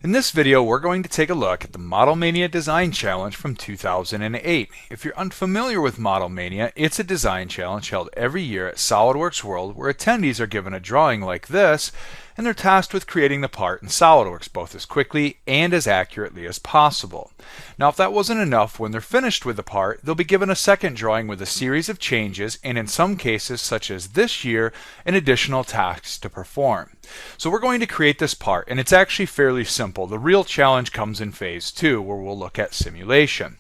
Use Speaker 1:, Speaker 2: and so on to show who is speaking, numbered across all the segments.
Speaker 1: In this video, we're going to take a look at the Model Mania Design Challenge from 2008. If you're unfamiliar with Model Mania, it's a design challenge held every year at SOLIDWORKS World where attendees are given a drawing like this and they're tasked with creating the part in SOLIDWORKS both as quickly and as accurately as possible. Now, if that wasn't enough, when they're finished with the part, they'll be given a second drawing with a series of changes and in some cases, such as this year, an additional task to perform. So we're going to create this part, and it's actually fairly simple. The real challenge comes in phase 2, where we'll look at simulation.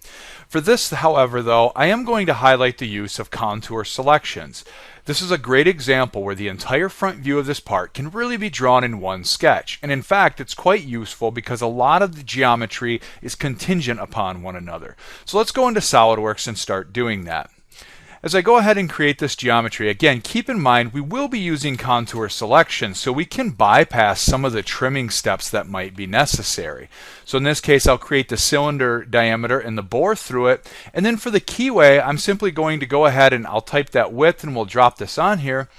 Speaker 1: For this, however, though, I am going to highlight the use of contour selections. This is a great example where the entire front view of this part can really be drawn in one sketch. And in fact, it's quite useful because a lot of the geometry is contingent upon one another. So let's go into SOLIDWORKS and start doing that. As I go ahead and create this geometry, again, keep in mind we will be using contour selection, so we can bypass some of the trimming steps that might be necessary. So in this case, I'll create the cylinder diameter and the bore through it, and then for the keyway, I'm simply going to go ahead and I'll type that width and we'll drop this on here.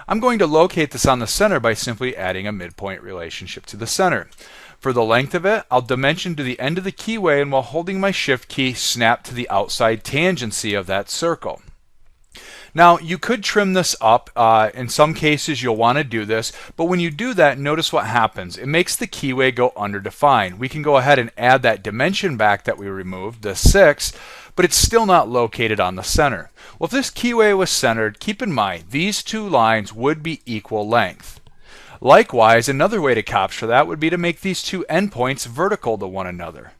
Speaker 1: I'm going to locate this on the center by simply adding a midpoint relationship to the center. For the length of it, I'll dimension to the end of the keyway, and while holding my shift key, snap to the outside tangency of that circle. Now, you could trim this up. In some cases, you'll want to do this, but when you do that, notice what happens. It makes the keyway go underdefined. We can go ahead and add that dimension back that we removed, the 6, but it's still not located on the center. Well, if this keyway was centered, keep in mind, these two lines would be equal length. Likewise, another way to capture that would be to make these two endpoints vertical to one another.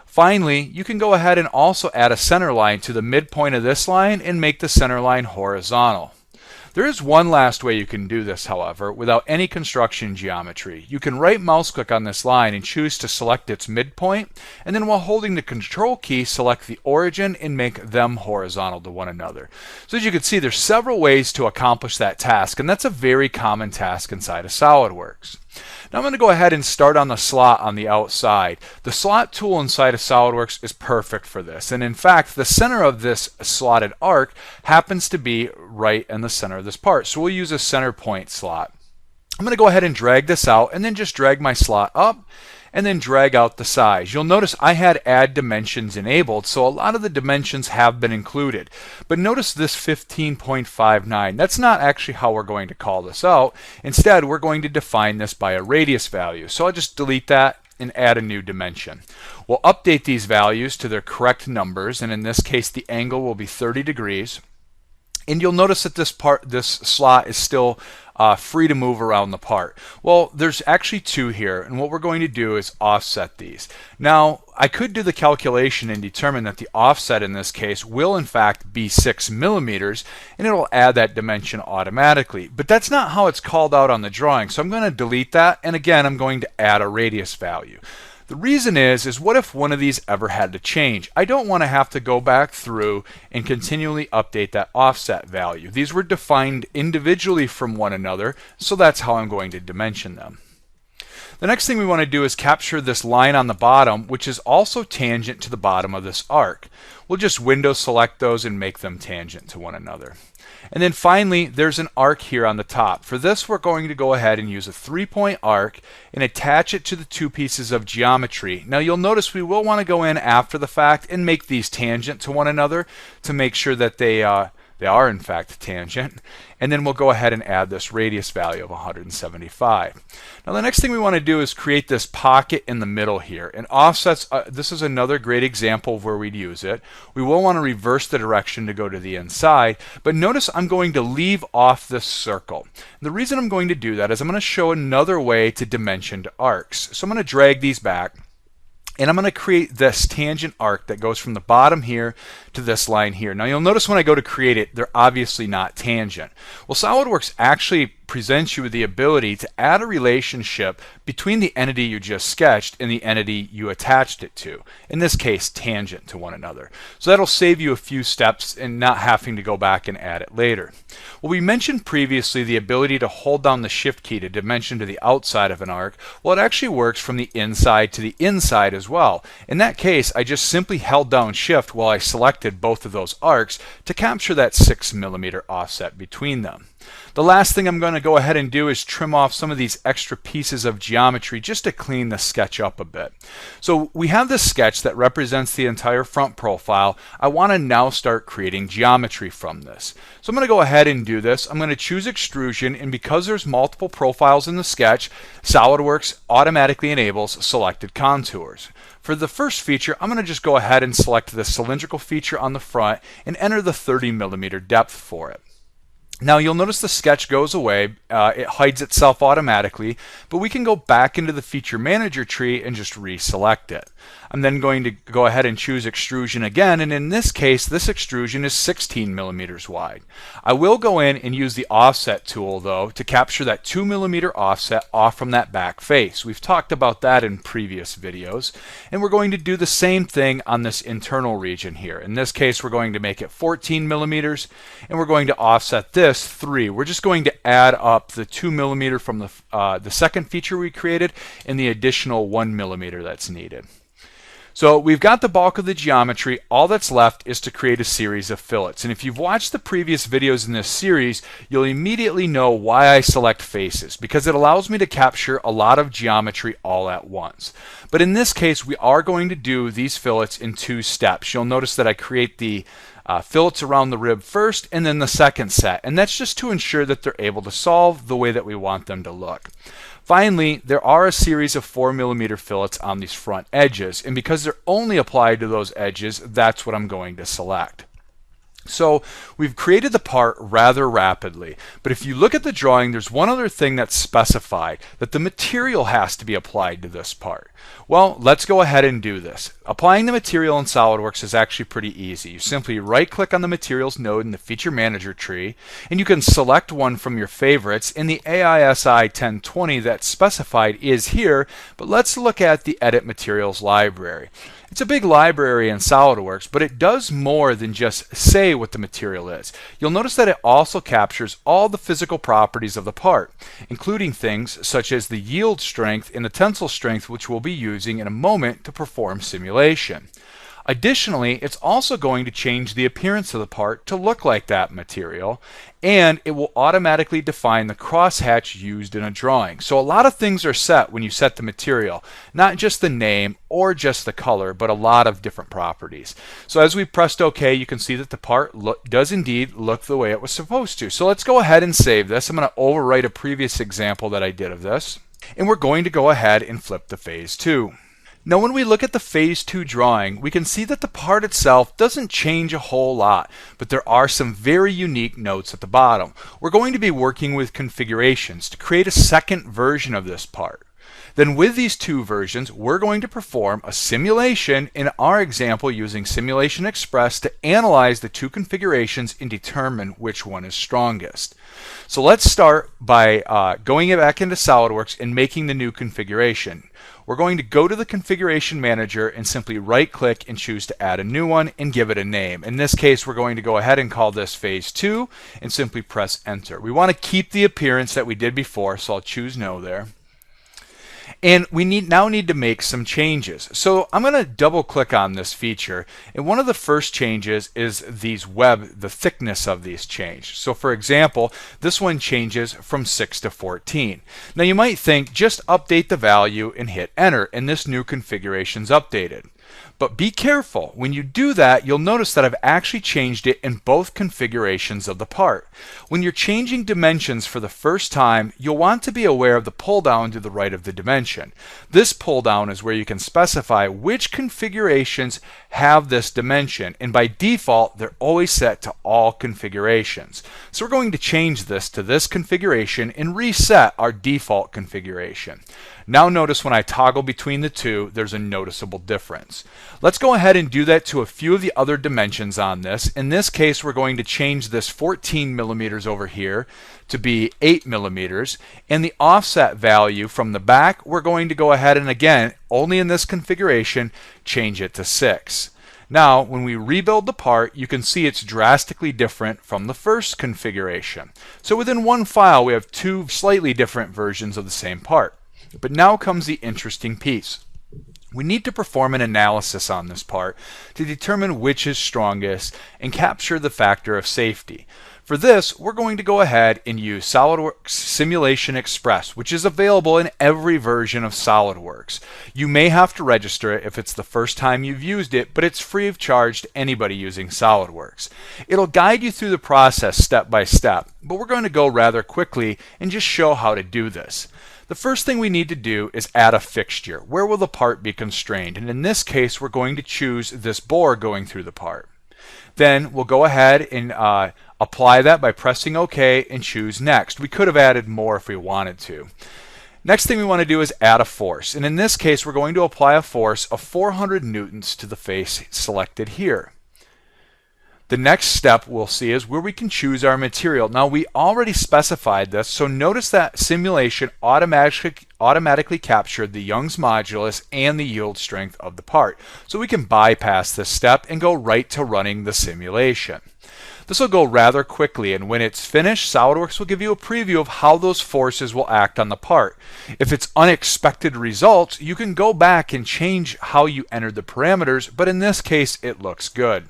Speaker 1: Finally, you can go ahead and also add a center line to the midpoint of this line and make the center line horizontal. There is one last way you can do this, however, without any construction geometry. You can right mouse click on this line and choose to select its midpoint, and then while holding the control key, select the origin and make them horizontal to one another. So as you can see, there's several ways to accomplish that task, and that's a very common task inside of SOLIDWORKS. Now I'm going to go ahead and start on the slot on the outside. The slot tool inside of SOLIDWORKS is perfect for this, and in fact the center of this slotted arc happens to be right in the center of this part, so we'll use a center point slot. I'm going to go ahead and drag this out and then just drag my slot up and then drag out the size. You'll notice I had add dimensions enabled, so a lot of the dimensions have been included. But notice this 15.59. That's not actually how we're going to call this out. Instead, we're going to define this by a radius value. So I'll just delete that and add a new dimension. We'll update these values to their correct numbers, and in this case, the angle will be 30 degrees. And you'll notice that this slot is still free to move around the part. Well, there's actually two here, and what we're going to do is offset these. Now, I could do the calculation and determine that the offset in this case will in fact be 6 millimeters, and it'll add that dimension automatically. But that's not how it's called out on the drawing, so I'm going to delete that, and again, I'm going to add a radius value. The reason is what if one of these ever had to change? I don't want to have to go back through and continually update that offset value. These were defined individually from one another, so that's how I'm going to dimension them. The next thing we want to do is capture this line on the bottom, which is also tangent to the bottom of this arc. We'll just window select those and make them tangent to one another. And then finally, there's an arc here on the top. For this, we're going to go ahead and use a 3-point arc and attach it to the two pieces of geometry. Now you'll notice we will want to go in after the fact and make these tangent to one another to make sure that they are in fact tangent, and then we'll go ahead and add this radius value of 175. Now the next thing we want to do is create this pocket in the middle here, and offsets, this is another great example of where we'd use it. We will want to reverse the direction to go to the inside, but notice I'm going to leave off this circle. And the reason I'm going to do that is I'm going to show another way to dimension to arcs. So I'm going to drag these back, and I'm going to create this tangent arc that goes from the bottom here to this line here. Now you'll notice when I go to create it, they're obviously not tangent. Well, SOLIDWORKS actually presents you with the ability to add a relationship between the entity you just sketched and the entity you attached it to. In this case, tangent to one another. So that'll save you a few steps and not having to go back and add it later. Well, we mentioned previously the ability to hold down the shift key to dimension to the outside of an arc. Well, it actually works from the inside to the inside as well. In that case, I just simply held down shift while I selected both of those arcs to capture that 6 millimeter offset between them. The last thing I'm going to go ahead and do is trim off some of these extra pieces of geometry just to clean the sketch up a bit. So we have this sketch that represents the entire front profile. I want to now start creating geometry from this. So I'm going to go ahead and do this. I'm going to choose extrusion, and because there's multiple profiles in the sketch, SOLIDWORKS automatically enables selected contours. For the first feature, I'm going to just go ahead and select the cylindrical feature on the front and enter the 30mm depth for it. Now you'll notice the sketch goes away, it hides itself automatically, but we can go back into the feature manager tree and just reselect it. I'm then going to go ahead and choose extrusion again, and in this case this extrusion is 16mm wide. I will go in and use the offset tool though to capture that 2mm offset off from that back face. We've talked about that in previous videos, and we're going to do the same thing on this internal region here. In this case we're going to make it 14mm, and we're going to offset this 3. We're just going to add up the 2mm from the second feature we created and the additional 1mm that's needed. So we've got the bulk of the geometry. All that's left is to create a series of fillets. And if you've watched the previous videos in this series, you'll immediately know why I select faces, because it allows me to capture a lot of geometry all at once. But in this case, we are going to do these fillets in 2 steps. You'll notice that I create the fillets around the rib first and then the second set. And that's just to ensure that they're able to solve the way that we want them to look. Finally, there are a series of 4mm fillets on these front edges, and because they're only applied to those edges, that's what I'm going to select. So we've created the part rather rapidly, but if you look at the drawing, there's one other thing that's specified, that the material has to be applied to this part. Well, let's go ahead and do this. Applying the material in SOLIDWORKS is actually pretty easy. You simply right-click on the Materials node in the Feature Manager tree, and you can select one from your favorites, and the AISI 1020 that's specified is here, but let's look at the Edit Materials library. It's a big library in SOLIDWORKS, but it does more than just say what the material is. You'll notice that it also captures all the physical properties of the part, including things such as the yield strength and the tensile strength, which we'll be using in a moment to perform simulation. Additionally, it's also going to change the appearance of the part to look like that material, and it will automatically define the crosshatch used in a drawing. So a lot of things are set when you set the material, not just the name or just the color, but a lot of different properties. So as we pressed OK, you can see that the part does indeed look the way it was supposed to. So let's go ahead and save this. I'm going to overwrite a previous example that I did of this, and we're going to go ahead and flip to phase 2. Now when we look at the phase 2 drawing, we can see that the part itself doesn't change a whole lot, but there are some very unique notes at the bottom. We're going to be working with configurations to create a second version of this part. Then with these 2 versions, we're going to perform a simulation in our example using Simulation Express to analyze the 2 configurations and determine which one is strongest. So let's start by going back into SOLIDWORKS and making the new configuration. We're going to go to the Configuration Manager and simply right-click and choose to add a new one and give it a name. In this case, we're going to go ahead and call this Phase 2 and simply press Enter. We want to keep the appearance that we did before, so I'll choose No there. And we now need to make some changes. So I'm going to double click on this feature, and one of the first changes is the thickness of these change. So for example, this one changes from 6 to 14. Now you might think just update the value and hit enter, and this new configuration's updated. But be careful. When you do that, you'll notice that I've actually changed it in both configurations of the part. When you're changing dimensions for the first time, you'll want to be aware of the pull down to the right of the dimension. This pull down is where you can specify which configurations have this dimension, and by default they're always set to all configurations. So we're going to change this to this configuration and reset our default configuration. Now notice when I toggle between the two, there's a noticeable difference. Let's go ahead and do that to a few of the other dimensions on this. In this case, we're going to change this 14 millimeters over here to be 8 millimeters, and the offset value from the back, we're going to go ahead and again, only in this configuration, change it to 6. Now, when we rebuild the part, you can see it's drastically different from the first configuration. So within one file, we have 2 slightly different versions of the same part. But now comes the interesting piece. We need to perform an analysis on this part to determine which is strongest and capture the factor of safety. For this, we're going to go ahead and use SOLIDWORKS Simulation Express, which is available in every version of SOLIDWORKS. You may have to register it if it's the first time you've used it, but it's free of charge to anybody using SOLIDWORKS. It'll guide you through the process step by step, but we're going to go rather quickly and just show how to do this. The first thing we need to do is add a fixture. Where will the part be constrained? And in this case, we're going to choose this bore going through the part. Then we'll go ahead and apply that by pressing OK and choose Next. We could have added more if we wanted to. Next thing we want to do is add a force. And in this case, we're going to apply a force of 400 newtons to the face selected here. The next step we'll see is where we can choose our material. Now we already specified this, so notice that simulation automatically captured the Young's modulus and the yield strength of the part. So we can bypass this step and go right to running the simulation. This will go rather quickly, and when it's finished, SOLIDWORKS will give you a preview of how those forces will act on the part. If it's unexpected results, you can go back and change how you entered the parameters, but in this case it looks good.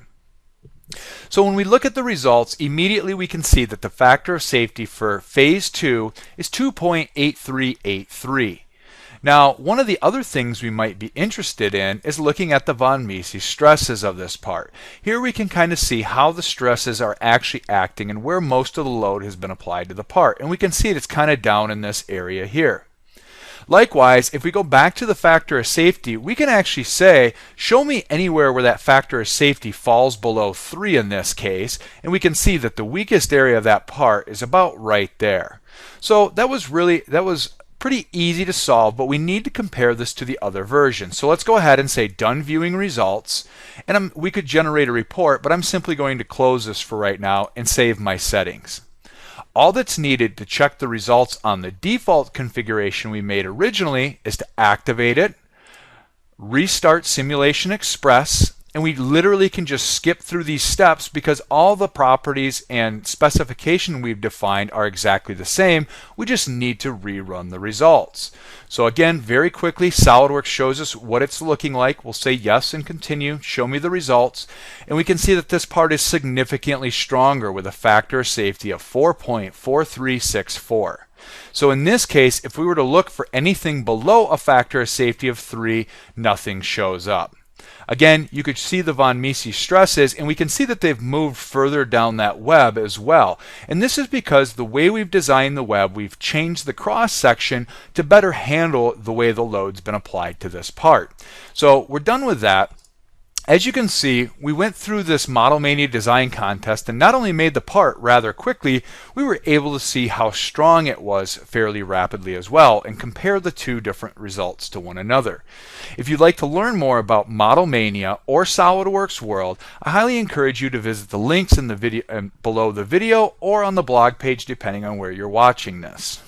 Speaker 1: So when we look at the results, immediately we can see that the factor of safety for phase 2 is 2.8383. Now, one of the other things we might be interested in is looking at the von Mises stresses of this part. Here we can kind of see how the stresses are actually acting and where most of the load has been applied to the part. And we can see it's kind of down in this area here. Likewise, if we go back to the factor of safety, we can actually say, show me anywhere where that factor of safety falls below 3 in this case, and we can see that the weakest area of that part is about right there. So that was pretty easy to solve, but we need to compare this to the other version. So let's go ahead and say done viewing results, and we could generate a report, but I'm simply going to close this for right now and save my settings. All that's needed to check the results on the default configuration we made originally is to activate it, restart Simulation Express, and we literally can just skip through these steps because all the properties and specification we've defined are exactly the same. We just need to rerun the results. So again, very quickly, SOLIDWORKS shows us what it's looking like. We'll say yes and continue, show me the results, and we can see that this part is significantly stronger with a factor of safety of 4.4364. So in this case, if we were to look for anything below a factor of safety of 3, nothing shows up. Again, you could see the von Mises stresses, and we can see that they've moved further down that web as well. And this is because the way we've designed the web, we've changed the cross section to better handle the way the load's been applied to this part. So we're done with that. As you can see, we went through this Model Mania design contest and not only made the part rather quickly, we were able to see how strong it was fairly rapidly as well and compare the two different results to one another. If you'd like to learn more about Model Mania or SOLIDWORKS World, I highly encourage you to visit the links in the video below the video or on the blog page depending on where you're watching this.